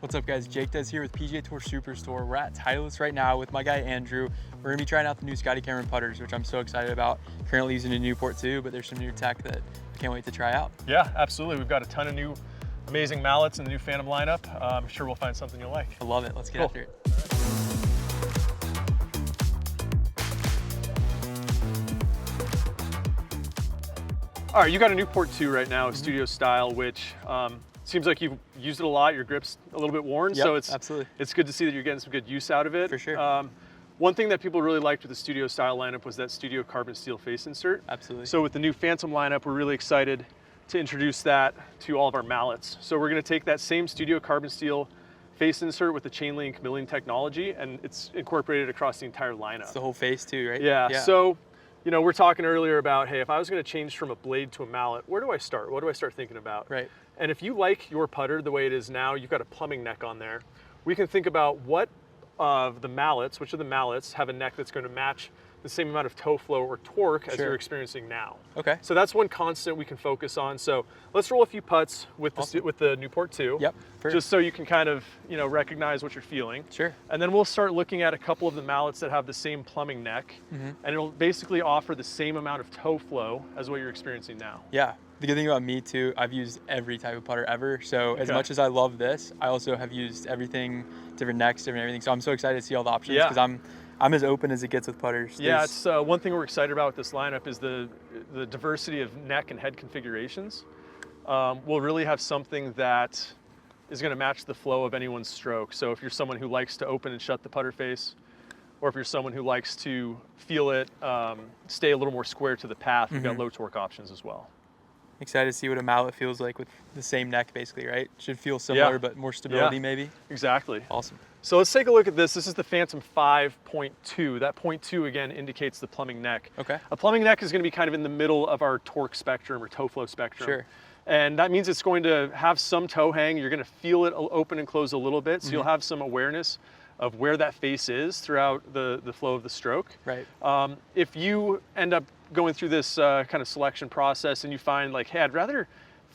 What's up guys, Jake Des here with PGA Tour Superstore. We're at Titleist right now with my guy Andrew. We're gonna be trying out the new Scotty putters, which I'm so excited about. Currently using a Newport too, but there's some new tech that I can't wait to try out. Yeah, absolutely. We've got a ton of new amazing mallets in the new Phantom lineup. I'm sure we'll find something you'll like. I love it, let's get after it. All right, you got a Newport 2 right now, studio style, which seems like you've used it a lot. Your grip's a little bit worn, Yep, so it's absolutely. It's good to see that you're getting some good use out of it. For sure. One thing that people really liked with the studio style lineup was that studio carbon steel face insert. Absolutely. So with the new Phantom lineup, we're really excited to introduce that to all of our mallets. So we're going to take that same studio carbon steel face insert with the chain link milling technology, and it's incorporated across the entire lineup. It's the whole face too, right? Yeah. So, you know, we're talking earlier about, hey, if I was going to change from a blade to a mallet, where do I start? What do I start thinking about? Right. And if you like your putter the way it is now, you've got a plumbing neck on there, we can think about what of the mallets, which of the mallets have a neck that's going to match the same amount of toe flow or torque as you're experiencing now. Okay. So that's one constant we can focus on. So let's roll a few putts with the Newport 2. Yep. Just so you can kind of, you know, recognize what you're feeling. Sure. And then we'll start looking at a couple of the mallets that have the same plumbing neck, and it'll basically offer the same amount of toe flow as what you're experiencing now. Yeah. The good thing about me too, I've used every type of putter ever. So as much as I love this, I also have used everything, different necks, different everything. So I'm so excited to see all the options because I'm as open as it gets with putters. Yeah, it's one thing we're excited about with this lineup is the diversity of neck and head configurations. We'll really have something that is going to match the flow of anyone's stroke. So if you're someone who likes to open and shut the putter face, or if you're someone who likes to feel it stay a little more square to the path, we've got low torque options as well. Excited to see what a mallet feels like with the same neck basically, right? Should feel similar, but more stability maybe. Exactly. Awesome. So let's take a look at this. This is the Phantom 5.2. That 0.2 again indicates the plumbing neck. Okay. A plumbing neck is going to be kind of in the middle of our torque spectrum or toe flow spectrum. Sure. And that means it's going to have some toe hang. You're going to feel it open and close a little bit. So you'll have some awareness of where that face is throughout the flow of the stroke. Right. If you end up going through this kind of selection process and you find like, hey, I'd rather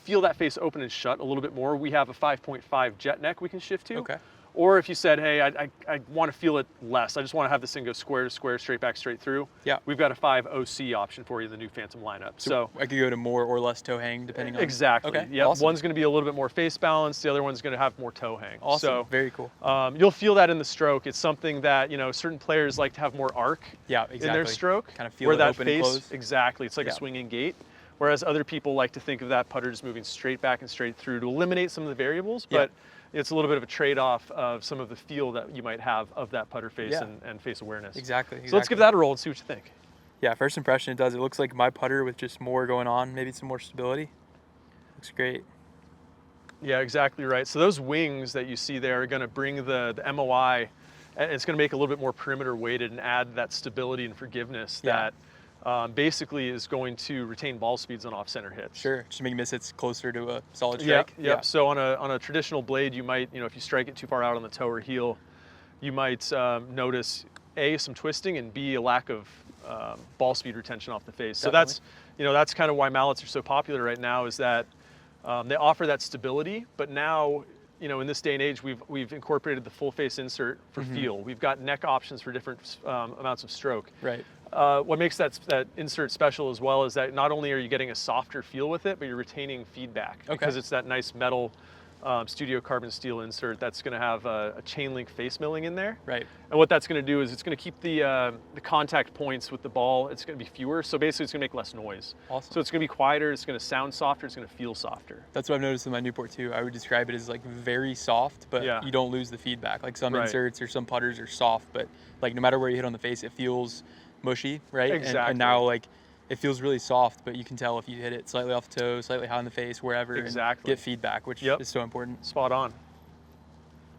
feel that face open and shut a little bit more, we have a 5.5 jet neck we can shift to. Okay. Or if you said, hey, I want to feel it less, I just want to have this thing go square to square, straight back, straight through. Yeah. We've got a 5 OC option for you in the new Phantom lineup. So I could go to more or less toe hang depending on. Exactly. Okay. Yeah. Awesome. One's going to be a little bit more face balance. The other one's going to have more toe hang. Awesome. So, very cool. You'll feel that in the stroke. It's something that, you know, certain players like to have more arc in their stroke. Kind of feel where it that open face, and close. Exactly. It's like a swinging gate. Whereas other people like to think of that putter just moving straight back and straight through to eliminate some of the variables. But it's a little bit of a trade-off of some of the feel that you might have of that putter face and face awareness. Exactly. So let's give that a roll and see what you think. Yeah, first impression, it does. It looks like my putter with just more going on, maybe some more stability. Looks great. Yeah, exactly right. So those wings that you see there are going to bring the MOI, and it's going to make it a little bit more perimeter weighted and add that stability and forgiveness that basically is going to retain ball speeds on off-center hits. Sure, just make miss hits closer to a solid strike. Yep. So on a traditional blade, you might, you know, if you strike it too far out on the toe or heel, you might notice A, some twisting, and B, a lack of ball speed retention off the face. So that's, you know, that's kind of why mallets are so popular right now, is that they offer that stability, but now, you know, in this day and age, we've incorporated the full face insert for feel. We've got neck options for different amounts of stroke. Right. What makes that insert special as well is that not only are you getting a softer feel with it, but you're retaining feedback because it's that nice metal studio carbon steel insert that's going to have a chain link face milling in there. Right. And what that's going to do is it's going to keep the contact points with the ball. It's going to be fewer, so basically it's going to make less noise. Awesome. So it's going to be quieter. It's going to sound softer. It's going to feel softer. That's what I've noticed in my Newport too. I would describe it as like very soft, but you don't lose the feedback. Like some inserts or some putters are soft, but like no matter where you hit on the face, it feels mushy, right? Exactly. And now like it feels really soft, but you can tell if you hit it slightly off the toe, slightly high in the face, wherever, and get feedback, which is so important. Spot on.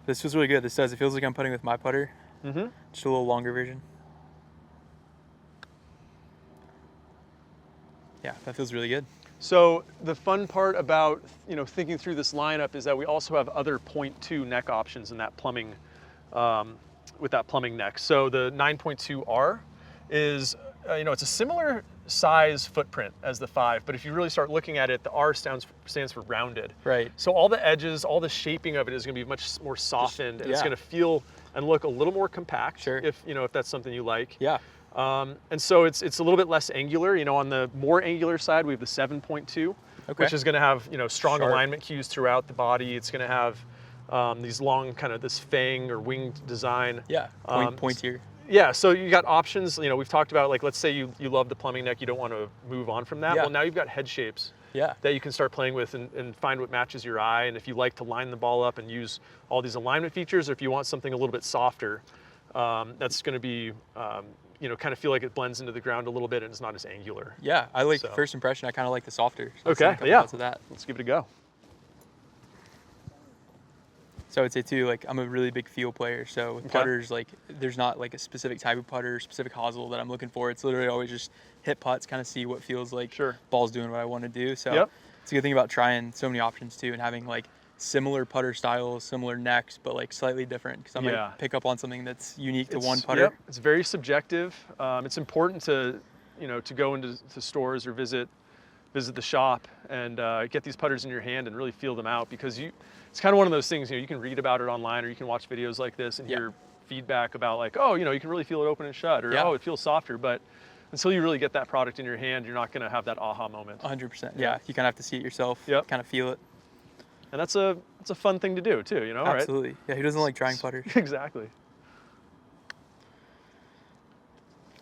This feels really good. This does. It feels like I'm putting with my putter. Just a little longer version. Yeah, that feels really good. So the fun part about, you know, thinking through this lineup is that we also have other 0.2 neck options in that plumbing, with that plumbing neck. So the 9.2R is, you know, it's a similar size footprint as the 5, but if you really start looking at it, the R stands for rounded. Right. So all the edges, all the shaping of it is going to be much more softened, and it's going to feel and look a little more compact. Sure. If if that's something you like. Yeah. And so it's a little bit less angular. On the more angular side, we have the 7.2, which is going to have strong alignment cues throughout the body. It's going to have these long kind of this fang or winged design. Yeah. Pointier. Yeah, so you got options. We've talked about, like, let's say you love the plumbing neck, you don't want to move on from that. Yeah. Well, now you've got head shapes that you can start playing with and find what matches your eye. And if you like to line the ball up and use all these alignment features, or if you want something a little bit softer, that's going to be, kind of feel like it blends into the ground a little bit and it's not as angular. Yeah, I like, first impression, I kind of like the softer. So okay, yeah. Of that. Let's give it a go. So I would say too, like, I'm a really big feel player. So with putters, like, there's not like a specific type of putter, specific hosel that I'm looking for. It's literally always just hit putts, kind of see what feels like ball's doing what I want to do. So it's a good thing about trying so many options too, and having like similar putter styles, similar necks, but like slightly different, because I might pick up on something that's unique to one putter. It's very subjective. It's important to to go into stores or visit the shop and get these putters in your hand and really feel them out, because it's kind of one of those things, you can read about it online, or you can watch videos like this and hear feedback about, like, oh, you can really feel it open and shut, or oh, it feels softer. But until you really get that product in your hand, you're not going to have that aha moment. 100%. Yeah, you kind of have to see it yourself, kind of feel it. And that's a fun thing to do too, Absolutely. Right? Yeah, who doesn't like trying putters? Exactly.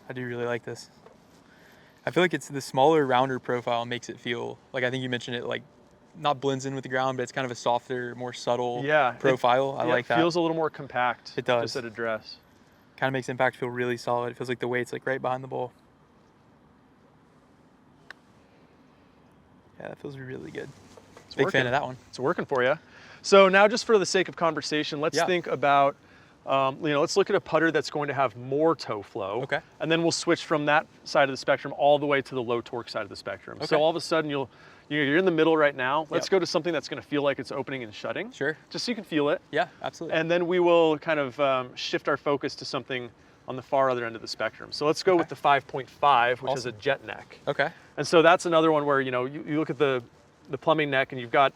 I do really like this. I feel like it's the smaller, rounder profile makes it feel like, I think you mentioned it, like, not blends in with the ground, but it's kind of a softer, more subtle profile. I like that. It feels a little more compact. It does. Just at address. Kind of makes impact feel really solid. It feels like the weight's like right behind the ball. Yeah, that feels really good. Big fan of that one. It's working for you. So now, just for the sake of conversation, let's think about, let's look at a putter that's going to have more toe flow. Okay. And then we'll switch from that side of the spectrum all the way to the low torque side of the spectrum. Okay. So all of a sudden you're in the middle right now. Let's go to something that's going to feel like it's opening and shutting. Sure. Just so you can feel it. Yeah, absolutely. And then we will kind of shift our focus to something on the far other end of the spectrum. So let's go with the 5.5, which is a jet neck. Okay. And so that's another one where, you look at the plumbing neck and you've got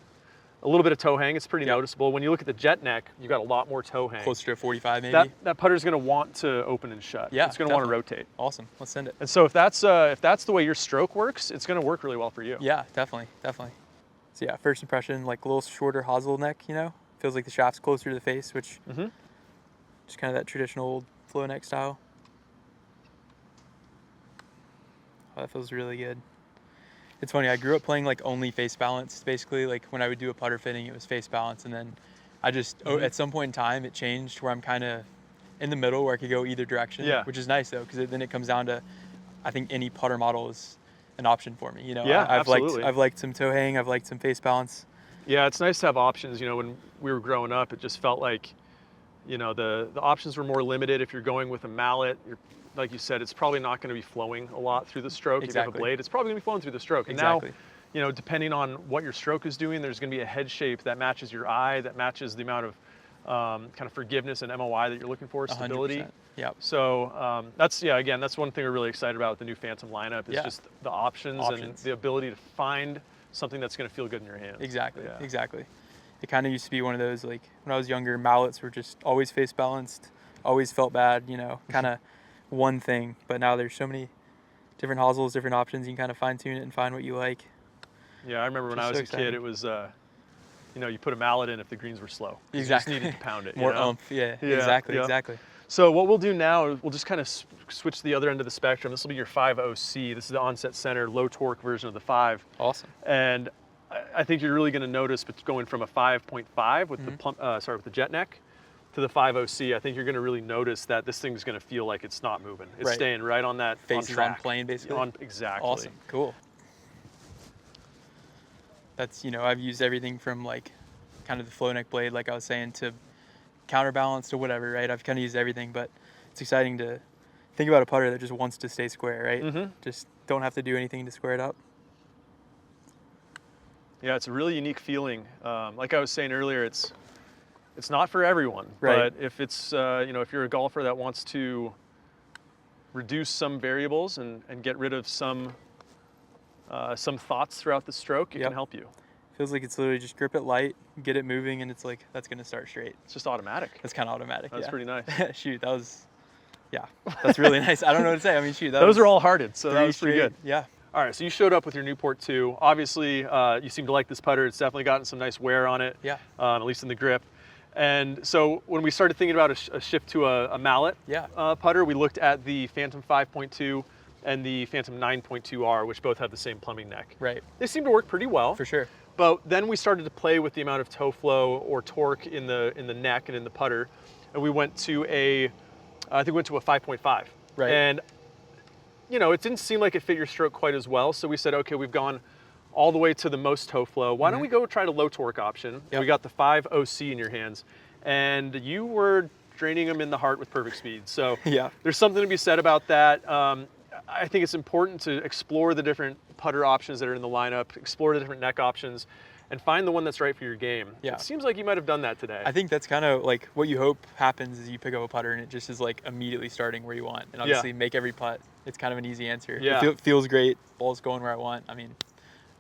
a little bit of toe hang. It's pretty noticeable. When you look at the jet neck, you've got a lot more toe hang. Closer to 45 maybe? That putter's going to want to open and shut. Yeah, it's going to want to rotate. Awesome. Let's send it. And so if that's the way your stroke works, it's going to work really well for you. Yeah, definitely. So yeah, first impression, like a little shorter hosel neck, feels like the shaft's closer to the face, which just kind of that traditional old flow neck style. Oh, that feels really good. It's funny, I grew up playing like only face balance, basically. Like when I would do a putter fitting, it was face balance, and then I just at some point in time it changed where I'm kind of in the middle where I could go either direction, which is nice though, because then it comes down to, I think any putter model is an option for me. Absolutely. I've liked some toe hang, I've liked some face balance. Yeah, it's nice to have options. When we were growing up, it just felt like, the options were more limited. If you're going with a mallet, like you said, it's probably not going to be flowing a lot through the stroke. If you have a blade, it's probably going to be flowing through the stroke. And now, depending on what your stroke is doing, there's going to be a head shape that matches your eye, that matches the amount of kind of forgiveness and MOI that you're looking for, stability. 100%. Yep. So that's one thing we're really excited about with the new Phantom lineup is just the options and the ability to find something that's going to feel good in your hands. Exactly. It kind of used to be one of those, like when I was younger, mallets were just always face balanced, always felt bad, kind of one thing. But now there's so many different hosels, different options. You can kind of fine tune it and find what you like. Yeah, I remember when I was a kid, it was, you put a mallet in if the greens were slow. Exactly. You just needed to pound it. More oomph. Yeah. Exactly. So what we'll do now, we'll just kind of switch to the other end of the spectrum. This will be your 5.0C. This is the onset center, low torque version of the 5. Awesome. And I think you're really going to notice, but going from a 5.5 with with the jet neck to the 5.0C, I think you're going to really notice that this thing's going to feel like it's not moving. It's staying right on that face on track. on plane, basically. Exactly. Awesome. Cool. That's, I've used everything from like kind of the flow neck blade, like I was saying, to counterbalance to whatever, right? I've kind of used everything, but it's exciting to think about a putter that just wants to stay square, right? Just don't have to do anything to square it up. Yeah, it's a really unique feeling. Like I was saying earlier, it's not for everyone, but if it's if you're a golfer that wants to reduce some variables and get rid of some some thoughts throughout the stroke, it Yep. can help you. Feels like it's literally just grip it light, get it moving, and it's like, that's going to start straight. It's just automatic. That's kind of automatic. That's pretty nice. Shoot, that was, yeah, that's really nice. I don't know what to say. I mean, shoot. Those are all hearted, so that three was pretty straight. good. Yeah. All right, so you showed up with your Newport 2. Obviously, you seem to like this putter. It's definitely gotten some nice wear on it, Yeah. at least in the grip. And so when we started thinking about a shift to a mallet Yeah. putter, we looked at the Phantom 5.2 and the Phantom 9.2R, which both have the same plumbing neck. Right. They seem to work pretty well. For sure. But then we started to play with the amount of toe flow or torque in the neck and in the putter, and we went to I think we went to a 5.5. Right. And you know, it didn't seem like it fit your stroke quite as well, so we said, okay, we've gone all the way to the most toe flow. Why don't we go try the low torque option? Yep. We got the 5 OC in your hands, and you were draining them in the heart with perfect speed. So Yeah. there's something to be said about that. I think it's important to explore the different putter options that are in the lineup, explore the different neck options, and find the one that's right for your game. Yeah. It seems like you might have done that today. I think that's kind of like what you hope happens is you pick up a putter and it just is like immediately starting where you want. And obviously make every putt. It's kind of an easy answer. Yeah. It feels great. Ball's going where I want. I mean,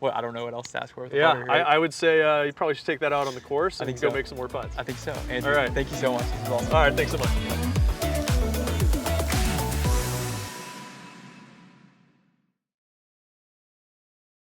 I don't know what else to ask for with a Yeah, putter. Right? I would say you probably should take that out on the course and think go so. make some more putts. I think so. Andrew, All right. thank you so much. This is awesome. All right, thanks so much.